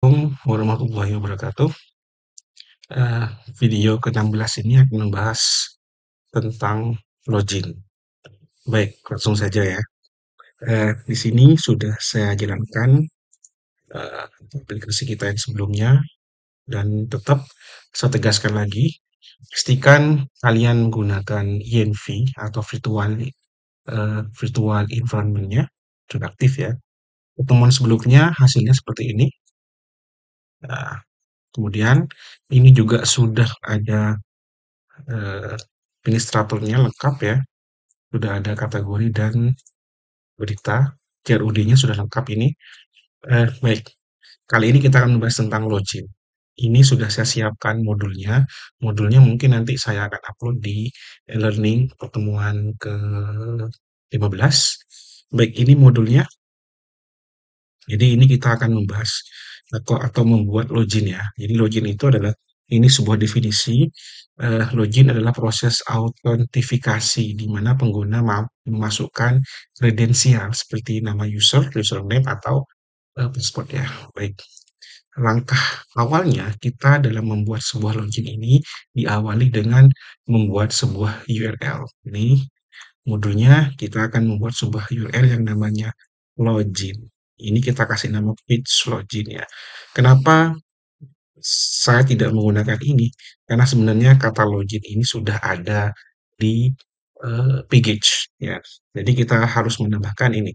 Assalamualaikum warahmatullahi wabarakatuh. Eh, Video ke-16 ini akan membahas tentang login. Baik, langsung saja ya. Di sini sudah saya jalankan eh, aplikasi kita yang sebelumnya dan tetap saya tegaskan lagi, pastikan kalian menggunakan INV atau virtual environment-nya sudah aktif ya. Pertemuan sebelumnya hasilnya seperti ini. Nah, kemudian ini juga sudah ada administratornya lengkap ya, sudah ada kategori dan berita, CRUD-nya sudah lengkap ini. Baik, kali ini kita akan membahas tentang login. Ini sudah saya siapkan modulnya. Modulnya mungkin nanti saya akan upload di e-learning pertemuan ke-15. Baik, ini modulnya. Jadi ini kita akan membahas atau membuat login ya. Jadi login itu adalah ini sebuah definisi. Login adalah proses autentifikasi di mana pengguna memasukkan kredensial seperti nama user, username atau password ya. Baik. Langkah awalnya kita dalam membuat sebuah login ini diawali dengan membuat sebuah URL. Ini modulnya kita akan membuat sebuah URL yang namanya login. Ini kita kasih nama page login ya. Kenapa saya tidak menggunakan ini? Karena sebenarnya kata login ini sudah ada di package ya. Jadi kita harus menambahkan ini.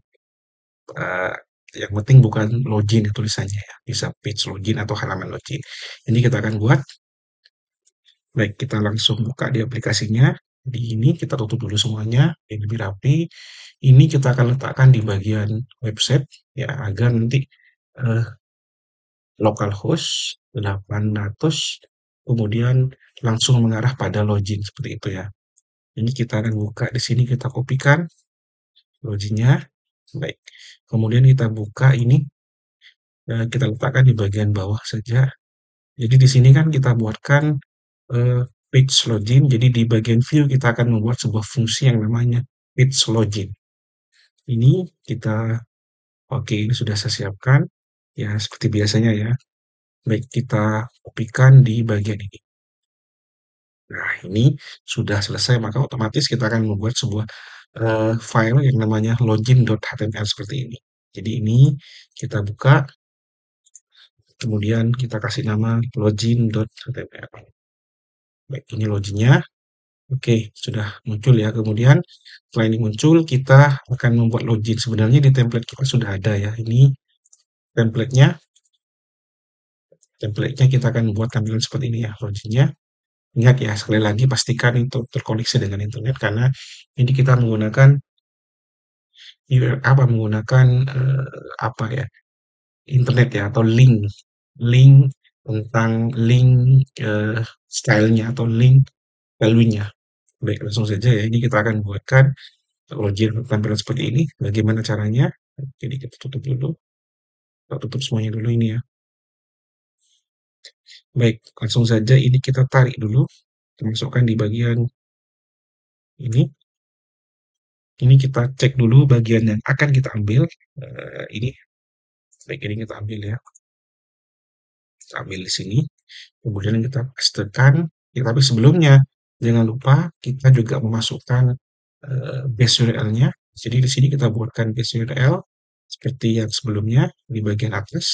Eh, yang penting bukan login ya tulisannya ya. Bisa page login atau halaman login. Ini kita akan buat. Baik, kita langsung buka di aplikasinya. Di ini kita tutup dulu semuanya, yang lebih rapi. Ini kita akan letakkan di bagian website ya agar nanti eh, localhost 800 kemudian langsung mengarah pada login seperti itu ya. Ini kita akan buka di sini kita kopikan loginnya. Baik. Kemudian kita buka ini kita letakkan di bagian bawah saja. Jadi di sini kan kita buatkan page login. Jadi di bagian view kita akan membuat sebuah fungsi yang namanya page login. Ini kita, oke, ini sudah saya siapkan. Ya, seperti biasanya ya. Baik, kita kopikan di bagian ini. Nah, ini sudah selesai, maka otomatis kita akan membuat sebuah file yang namanya login.html seperti ini. Jadi ini kita buka, kemudian kita kasih nama login.html. Baik, ini loginnya. Oke, sudah muncul ya. Kemudian setelah ini muncul, kita akan membuat login. Sebenarnya di template kita sudah ada ya. Ini template-nya. Template-nya kita akan buat tampilan seperti ini ya, loginnya. Ingat ya, sekali lagi pastikan itu terkoneksi dengan internet karena ini kita menggunakan menggunakan apa ya, internet ya atau link tentang link stylenya atau link value-nya. Baik, langsung saja ya. Ini kita akan buatkan login tampilan seperti ini. Bagaimana caranya? Jadi kita tutup dulu. Kita tutup semuanya dulu ini ya. Baik, langsung saja ini kita tarik dulu. Kita masukkan di bagian ini. Ini kita cek dulu bagian yang akan kita ambil. Ini, baik ini kita ambil ya. Kita ambil di sini. Kemudian kita pastekan. Ya, tapi sebelumnya jangan lupa kita juga memasukkan base URL-nya. Jadi di sini kita buatkan base URL seperti yang sebelumnya di bagian atas.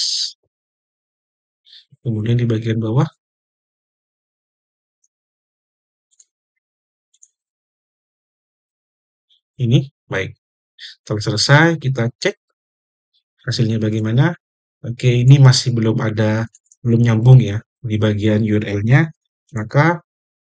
Kemudian di bagian bawah ini baik. Setelah selesai kita cek hasilnya bagaimana. Oke, ini masih belum nyambung ya di bagian URL-nya. Maka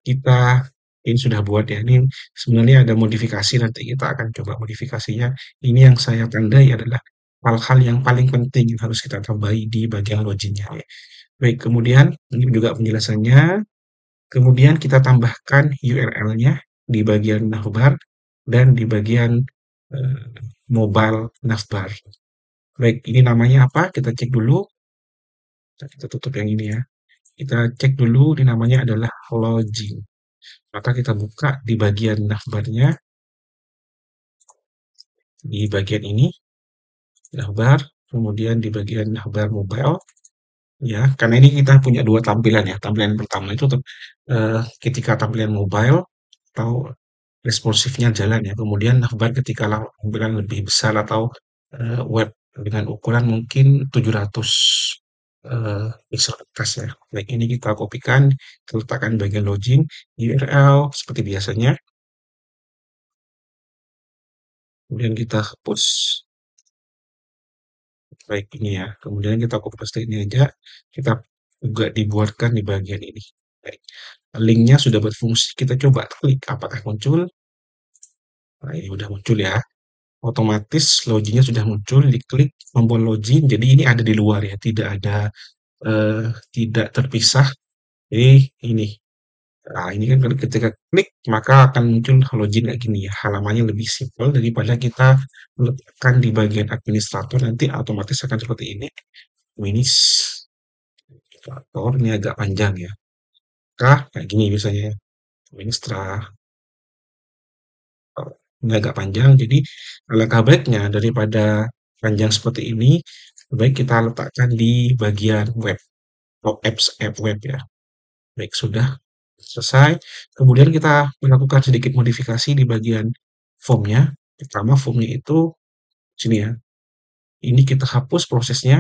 kita ini sudah buat ya. Ini sebenarnya ada modifikasi nanti kita akan coba modifikasinya. Ini yang saya tandai adalah hal-hal yang paling penting yang harus kita tambahi di bagian loginnya ya. Baik, kemudian ini juga penjelasannya. Kemudian kita tambahkan URL-nya di bagian navbar dan di bagian eh, mobile navbar. Baik, ini namanya apa? Kita cek dulu. Kita tutup yang ini ya. Kita cek dulu, ini namanya adalah login. Maka kita buka di bagian navbarnya, di bagian ini, navbar, kemudian di bagian navbar mobile. ya, karena ini kita punya dua tampilan ya. Tampilan pertama itu ketika tampilan mobile atau responsifnya jalan ya. Kemudian navbar ketika tampilan lebih besar atau web dengan ukuran mungkin 700 pixel ke atas ya. Baik, ini kita kopikan, kita letakkan di bagian login, URL seperti biasanya, kemudian kita hapus. Baik, ini ya. Kemudian kita copy paste ini aja, kita juga dibuatkan di bagian ini. Baik. Linknya sudah berfungsi, kita coba klik apakah muncul. Nah, ini udah muncul ya. Otomatis loginnya sudah muncul, diklik tombol login. Jadi ini ada di luar ya, tidak ada tidak terpisah. Jadi ini. Nah, ini kan ketika klik maka akan muncul login kayak gini ya. Halamannya lebih simpel daripada kita letakkan di bagian administrator, nanti otomatis akan seperti ini. Administrator ini agak panjang ya. Kayak gini biasanya. Administrator ini agak panjang, jadi alangkah baiknya daripada panjang seperti ini, baik kita letakkan di bagian web atau apps app web ya. Baik, sudah selesai. Kemudian kita melakukan sedikit modifikasi di bagian formnya. Pertama formnya itu sini ya. Ini kita hapus prosesnya,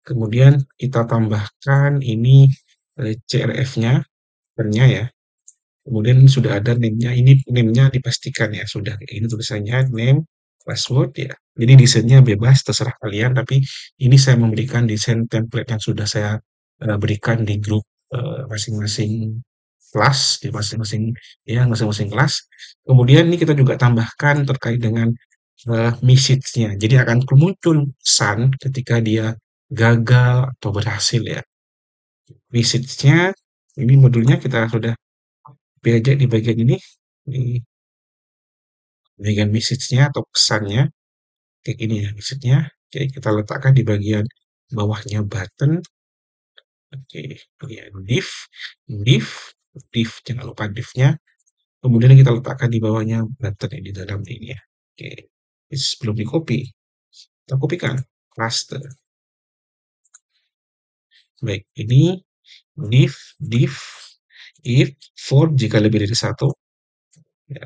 kemudian kita tambahkan ini CRF-nya, ya. Kemudian sudah ada name-nya, ini name-nya dipastikan ya, sudah kayak ini tulisannya name, password ya. Jadi desainnya bebas, terserah kalian, tapi ini saya memberikan desain template yang sudah saya berikan di grup masing-masing kelas, di masing-masing ya masing-masing kelas. Kemudian ini kita juga tambahkan terkait dengan message-nya. Jadi akan muncul pesan ketika dia gagal atau berhasil ya. Message-nya ini modulnya kita sudah aja di bagian ini, di bagian message-nya atau pesannya, kayak ini ya message-nya. Jadi kita letakkan di bagian bawahnya button. Oke, bagian div, jangan lupa div-nya. Kemudian kita letakkan di bawahnya button di dalam ini ya. Oke, ini sebelum di copy, kita kopikan, cluster. Baik, ini div if for jika lebih dari satu. Ya,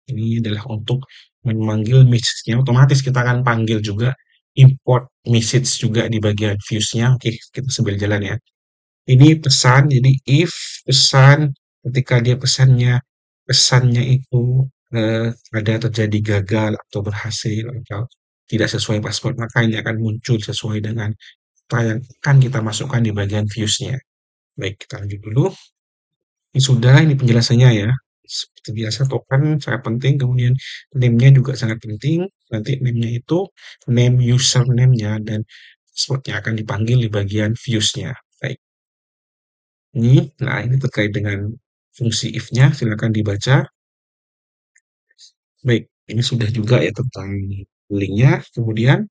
ini adalah untuk memanggil message-nya, otomatis kita akan panggil juga import message juga di bagian views-nya. Oke, kita sambil jalan ya. Ini pesan, jadi if pesan ketika dia pesannya itu ada terjadi gagal atau berhasil atau tidak sesuai password, maka ini akan muncul sesuai dengan apa yang akan kita masukkan di bagian views-nya. Baik, kita lanjut dulu. Ini sudah, ini penjelasannya ya. Seperti biasa token sangat penting, kemudian name-nya juga sangat penting. Nanti name-nya itu name username-nya dan password-nya akan dipanggil di bagian views-nya. Baik. Nah ini terkait dengan fungsi if-nya, silakan dibaca. Baik, ini sudah juga ya tentang link-nya. Kemudian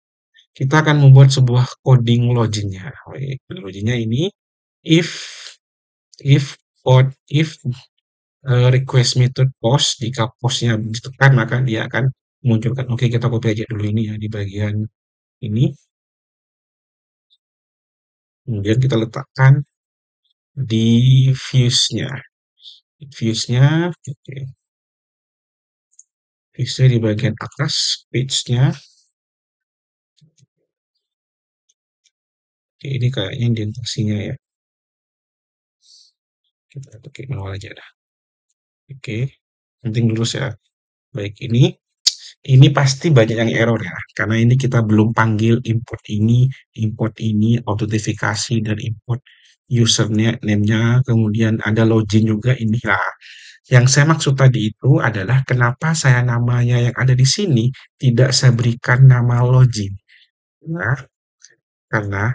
kita akan membuat sebuah coding login-nya. Baik, login-nya ini if if request method post, jika postnya ditekan maka dia akan memunculkan. Oke, kita copy aja dulu ini ya di bagian ini. Kemudian kita letakkan di views-nya. Views-nya, oke. Views-nya di bagian atas, page-nya. Oke, ini kayaknya indentasinya ya. Kita pakai manual aja dah. Oke, penting lurus ya. Baik, ini pasti banyak yang error ya, karena ini kita belum panggil import ini, autentifikasi dan import username name-nya, kemudian ada login juga ini. Nah, yang saya maksud tadi itu adalah kenapa saya namanya yang ada di sini tidak saya berikan nama login. Nah,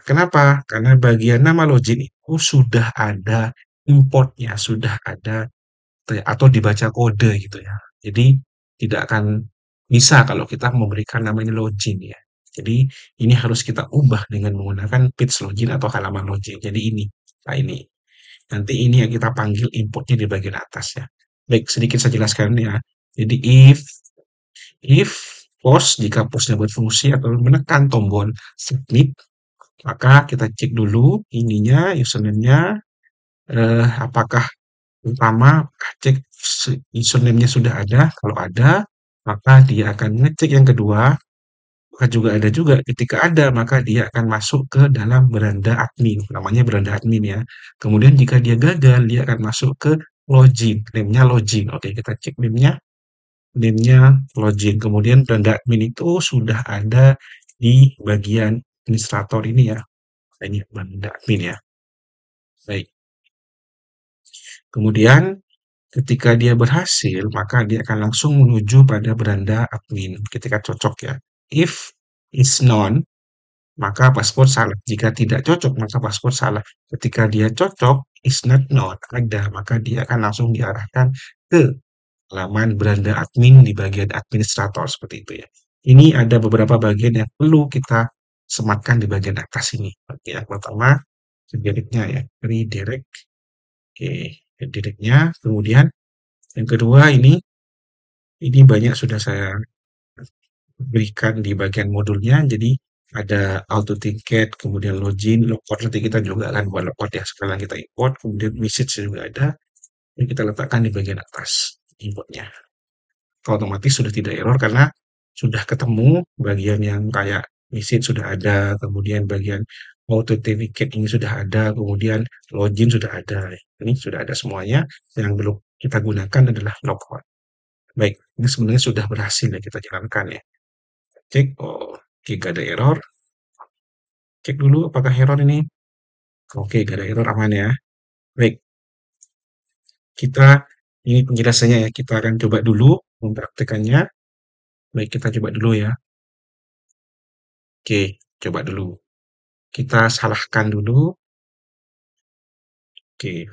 kenapa? Karena bagian nama login itu sudah ada importnya, sudah ada atau dibaca kode gitu ya. Jadi tidak akan bisa kalau kita memberikan namanya login ya. Jadi ini harus kita ubah dengan menggunakan page login atau halaman login. Jadi ini, nah ini. Nanti ini yang kita panggil inputnya di bagian atas ya. Baik, sedikit saya jelaskan ya. Jadi if post jika postnya berfungsi atau menekan tombol submit, Maka kita cek dulu ininya, username-nya, apakah pertama cek username-nya sudah ada, kalau ada, maka dia akan ngecek yang kedua, maka juga ada juga, ketika ada, maka dia akan masuk ke dalam beranda admin, namanya beranda admin ya. Kemudian jika dia gagal, dia akan masuk ke login, name-nya login. Oke, kita cek name-nya login. Kemudian beranda admin itu sudah ada di bagian administrator ini ya. Ini beranda admin ya. Baik. Kemudian ketika dia berhasil, maka dia akan langsung menuju pada beranda admin ketika cocok ya. If is none, maka paspor salah. Jika tidak cocok, maka paspor salah. Ketika dia cocok, is not not, ada, maka dia akan langsung diarahkan ke halaman beranda admin di bagian administrator seperti itu ya. Ini ada beberapa bagian yang perlu kita sematkan di bagian atas ini. Oke, yang pertama, redirectnya ya, redirect. Oke, redirectnya. Kemudian yang kedua ini banyak sudah saya berikan di bagian modulnya. Jadi ada auto ticket, kemudian login, logout nanti kita juga akan buat logout ya. Sekarang kita import, kemudian message juga ada. Ini kita letakkan di bagian atas importnya. Otomatis sudah tidak error karena sudah ketemu bagian yang kayak message sudah ada, kemudian bagian auto ticket ini sudah ada, kemudian login sudah ada. Ini sudah ada semuanya. Yang belum kita gunakan adalah logout. Baik, ini sebenarnya sudah berhasil ya kita jalankan ya. Cek, oh, oke, gak ada error. Cek dulu apakah error ini. Oke, gak ada error, aman ya. Baik, kita, ini penjelasannya ya, kita akan coba dulu mempraktekannya. Baik, kita coba dulu ya. Oke, coba dulu. Kita salahkan dulu. Oke,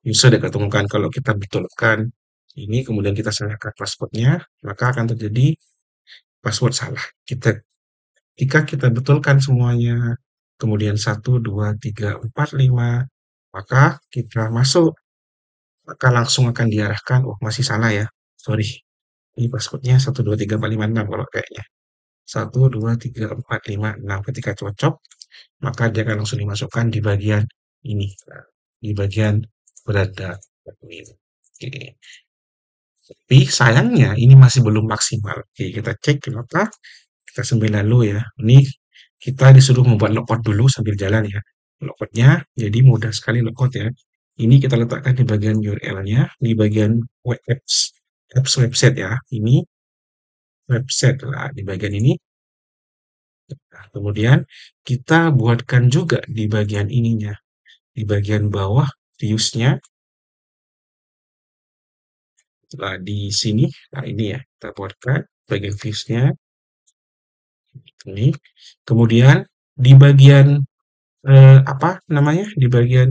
user sudah ketemukan kalau kita betulkan ini, kemudian kita salahkan passwordnya, maka akan terjadi password salah. Jika kita betulkan semuanya, kemudian 1, 2, 3, 4, 5, maka kita masuk, maka langsung akan diarahkan, oh masih salah ya, sorry, ini passwordnya 1, 2, 3, 4, 5, 6 kalau kayaknya. 1, 2, 3, 4, 5, 6, ketika cocok, maka dia akan langsung dimasukkan di bagian ini, di bagian beranda. Oke. Tapi sayangnya ini masih belum maksimal. Oke, kita cek kenapa. Kita sambil lalu ya. Ini kita disuruh membuat logout dulu sambil jalan ya. Logoutnya jadi mudah sekali logout ya. Ini kita letakkan di bagian URL-nya, di bagian apps website ya. Ini website lah di bagian ini. Nah, kemudian kita buatkan juga di bagian ininya, di bagian bawah views-nya. Nah, di sini, nah ini ya, kita buatkan bagian views-nya. Ini. Kemudian di bagian apa namanya? Di bagian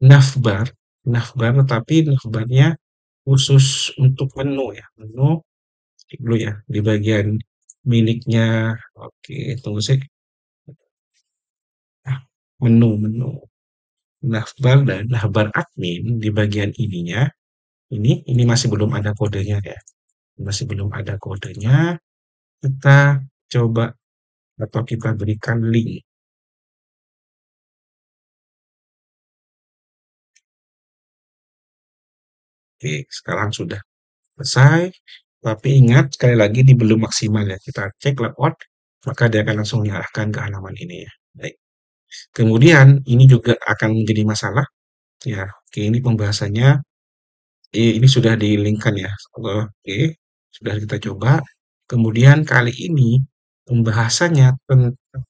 navbar, tetapi navbarnya khusus untuk menu ya. Menu dulu ya di bagian miliknya. Oke, tunggu sih. Ah, menu navbar dan navbar admin di bagian ininya. Ini masih belum ada kodenya ya. Masih belum ada kodenya. Kita coba atau kita berikan link. Oke, sekarang sudah selesai. Tapi ingat, sekali lagi ini belum maksimal ya. Kita cek layout, maka dia akan langsung diarahkan ke halaman ini ya. Baik. Kemudian ini juga akan menjadi masalah. Ya, oke, ini pembahasannya. Ini sudah di-link-kan ya. Oke, sudah kita coba. Kemudian kali ini pembahasannya tentang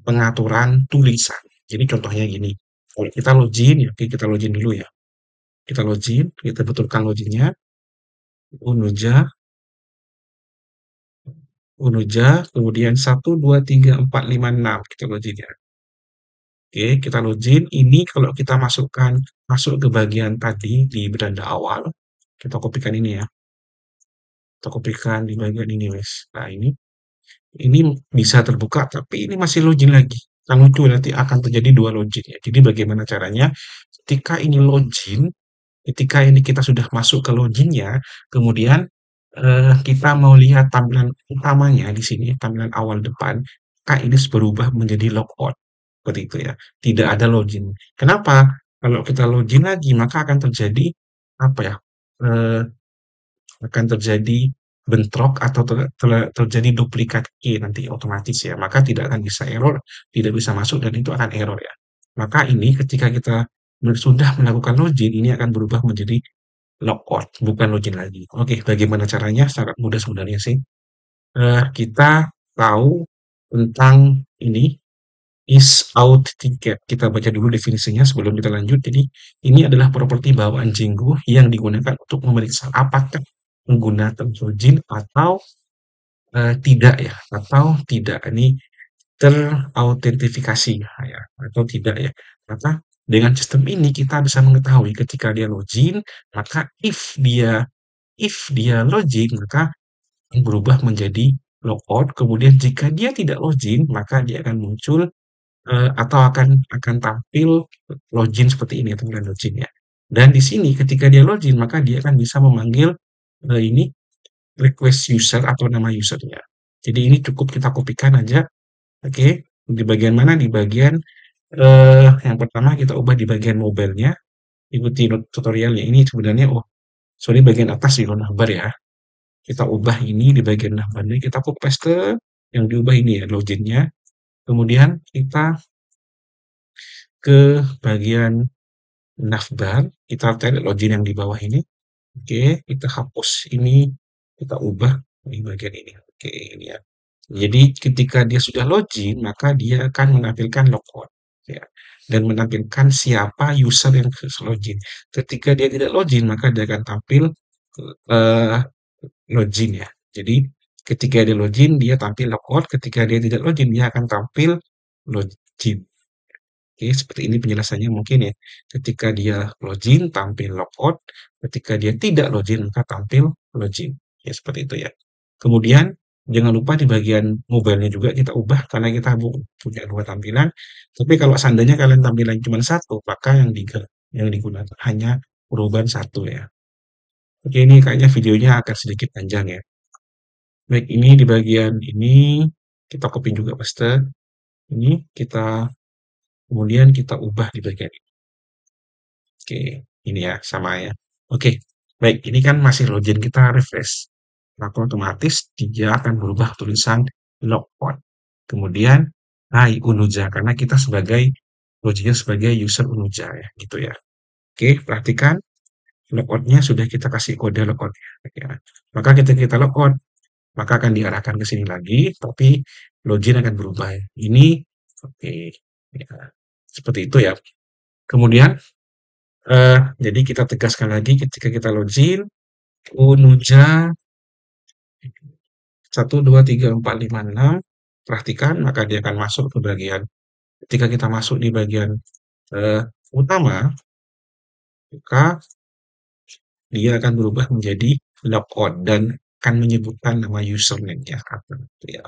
pengaturan tulisan. Jadi contohnya gini. Kalau kita login ya, oke, kita login dulu ya. Kita login, kita betulkan loginnya. Unuja, kemudian 1, 2, 3, 4, 5, 6 kita login ya. Oke, kita login. Ini kalau kita masuk ke bagian tadi di beranda awal, kita kopikan ini ya. Kita kopikan di bagian ini, wes. Nah, ini bisa terbuka, tapi ini masih login lagi. Kan lucu nanti akan terjadi dua login ya. Jadi bagaimana caranya? Ketika ini login, ketika ini kita sudah masuk ke loginnya, kemudian kita mau lihat tampilan utamanya di sini, tampilan awal depan, maka ini berubah menjadi logout. seperti itu ya. Tidak ada login. Kenapa? Kalau kita login lagi, maka akan terjadi apa ya? eh, akan terjadi bentrok atau terjadi duplikat key nanti otomatis ya. Maka tidak akan bisa error, tidak bisa masuk dan itu akan error ya. Maka ini ketika kita sudah melakukan login, ini akan berubah menjadi logout, bukan login lagi. Oke, bagaimana caranya? Sangat mudah sebenarnya sih. Kita tahu tentang ini is out ticket. Kita baca dulu definisinya sebelum kita lanjut. Jadi, ini adalah properti bawaan Django yang digunakan untuk memeriksa apakah pengguna terlogin atau tidak ya, atau tidak. Ini terautentifikasi ya, atau tidak ya. Maka dengan sistem ini kita bisa mengetahui ketika dia login, maka if dia login, maka berubah menjadi logout. Kemudian jika dia tidak login, maka dia akan muncul atau akan tampil login seperti ini, tampilan login ya. Dan di sini ketika dia login, maka dia akan bisa memanggil ini request user atau nama usernya. Jadi ini cukup kita kopikan aja. Oke, di bagian mana? Di bagian yang pertama kita ubah di bagian mobile-nya. Ikuti tutorialnya. Ini sebenarnya sorry bagian atas di navbar ya. Kita ubah ini di bagian navbarnya. Kita copy paste yang diubah ini ya loginnya. Kemudian kita ke bagian navbar, kita cari login yang di bawah ini. Oke, kita hapus ini, kita ubah di bagian ini. Oke, ini ya. Jadi ketika dia sudah login, maka dia akan menampilkan logout ya. Dan menampilkan siapa user yang login. Ketika dia tidak login, maka dia akan tampil eh, login ya. Jadi ketika dia login, dia tampil logout. Ketika dia tidak login, dia akan tampil login. Oke, seperti ini penjelasannya mungkin ya. Ketika dia login, tampil logout. Ketika dia tidak login, maka tampil login. Ya, seperti itu ya. Kemudian, jangan lupa di bagian mobile-nya juga kita ubah, karena kita punya dua tampilan. Tapi kalau seandainya kalian tampilan cuma satu, maka yang digunakan hanya perubahan satu ya. Oke, ini kayaknya videonya akan sedikit panjang ya. Baik, ini di bagian ini, kita copy juga paste. Ini kita kemudian kita ubah di bagian ini. Oke, ini ya, sama ya. Oke, baik, ini kan masih login, kita refresh. Maka otomatis dia akan berubah tulisan logout. Kemudian, hai Unuja, karena kita loginnya sebagai user Unuja ya, gitu ya. Oke, perhatikan logoutnya sudah kita kasih kode logout ya. Maka ketika kita logout, maka akan diarahkan ke sini lagi, tapi login akan berubah ya. Ini, oke, ya, seperti itu ya. Kemudian, jadi kita tegaskan lagi ketika kita login, Unuja 1, 2, 3, 4, 5, 6, perhatikan maka dia akan masuk ke bagian, ketika kita masuk di bagian utama, maka dia akan berubah menjadi logout dan akan menyebutkan nama username-nya apa. Ya.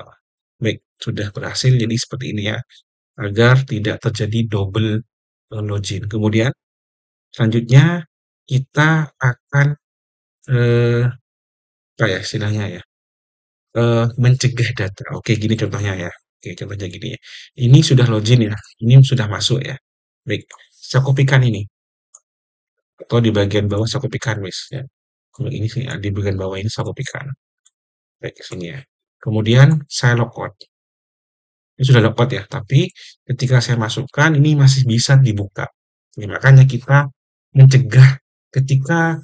Baik, sudah berhasil jadi seperti ini ya, agar tidak terjadi double login. Kemudian selanjutnya kita akan apa ya istilahnya ya, mencegah data. Oke, gini contohnya ya. Oke, contohnya gini ya. Ini sudah login ya, ini sudah masuk ya. Baik, saya kopikan ini. Atau di bagian bawah saya kopikan ya. Kalau ini sih di bagian bawah ini saya kopikan. Baik, ke sini ya. Kemudian saya logout. Ini sudah logout ya, tapi ketika saya masukkan ini masih bisa dibuka. Ya, makanya kita mencegah ketika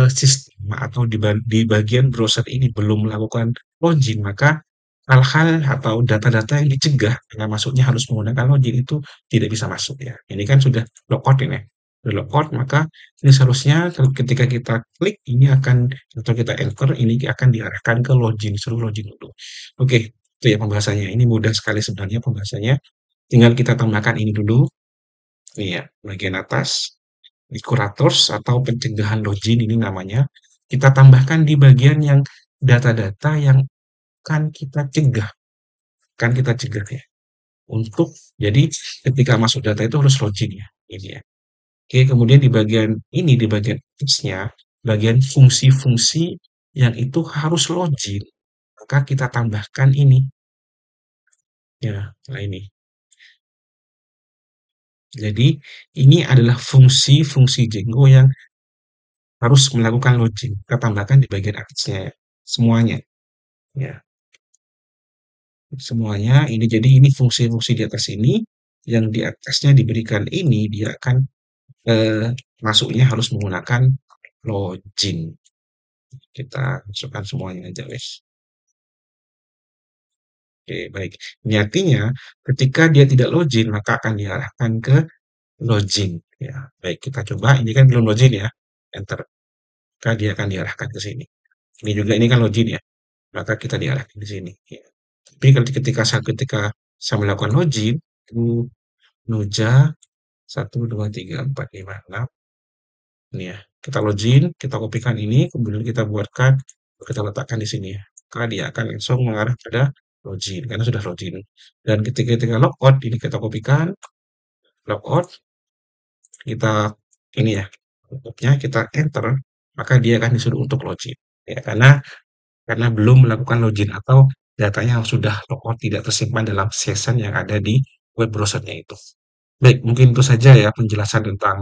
sistem atau di bagian browser ini belum melakukan login, maka hal-hal atau data-data yang dicegah dengan masuknya harus menggunakan login itu tidak bisa masuk ya. Ini kan sudah logout ini. Sudah logout, maka ini seharusnya ketika kita klik ini akan atau kita enter ini akan diarahkan ke login, suruh login dulu. Oke, itu ya pembahasannya. Ini mudah sekali sebenarnya pembahasannya. Tinggal kita tambahkan ini dulu. Ini ya, bagian atas. Di curators atau pencegahan login ini namanya. Kita tambahkan di bagian yang data-data yang kan kita cegah. Kan kita cegah ya. Untuk, jadi ketika masuk data itu harus login ya. Ini ya. Oke, kemudian di bagian ini, di bagian teksnya, bagian fungsi-fungsi yang itu harus login. Maka kita tambahkan ini. Ya, nah ini. Jadi ini adalah fungsi-fungsi Django yang harus melakukan login. Kita tambahkan di bagian atasnya ya. Semuanya ya. Semuanya ini jadi ini fungsi-fungsi di atas ini yang di atasnya diberikan ini dia akan eh, masuknya harus menggunakan login. Kita masukkan semuanya aja wes. Oke, baik. Ini artinya ketika dia tidak login maka akan diarahkan ke login ya. Baik, kita coba ini kan belum login ya. Enter. Maka dia akan diarahkan ke sini. Ini juga ini kan login ya. Maka kita diarahkan di sini ya. Tapi ketika saya melakukan login, Nuja 1, 2, 3, 4, 5, 6. Ini ya, kita login, kita kopikan ini, kemudian kita buatkan, kita letakkan di sini ya. Maka dia akan langsung mengarah pada login, karena sudah login. Dan ketika logout, ini kita kopikan, logout, kita ini ya, logoutnya kita enter, maka dia akan disuruh untuk login. Ya, karena belum melakukan login atau datanya sudah logout tidak tersimpan dalam session yang ada di web browsernya itu. Baik, mungkin itu saja ya penjelasan tentang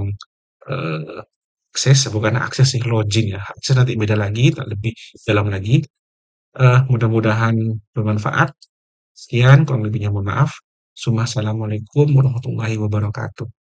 eh, akses, bukan akses sih, login ya. Akses nanti beda lagi, lebih dalam lagi. Mudah-mudahan bermanfaat. Sekian, kurang lebihnya mohon maaf. Assalamualaikum warahmatullahi wabarakatuh.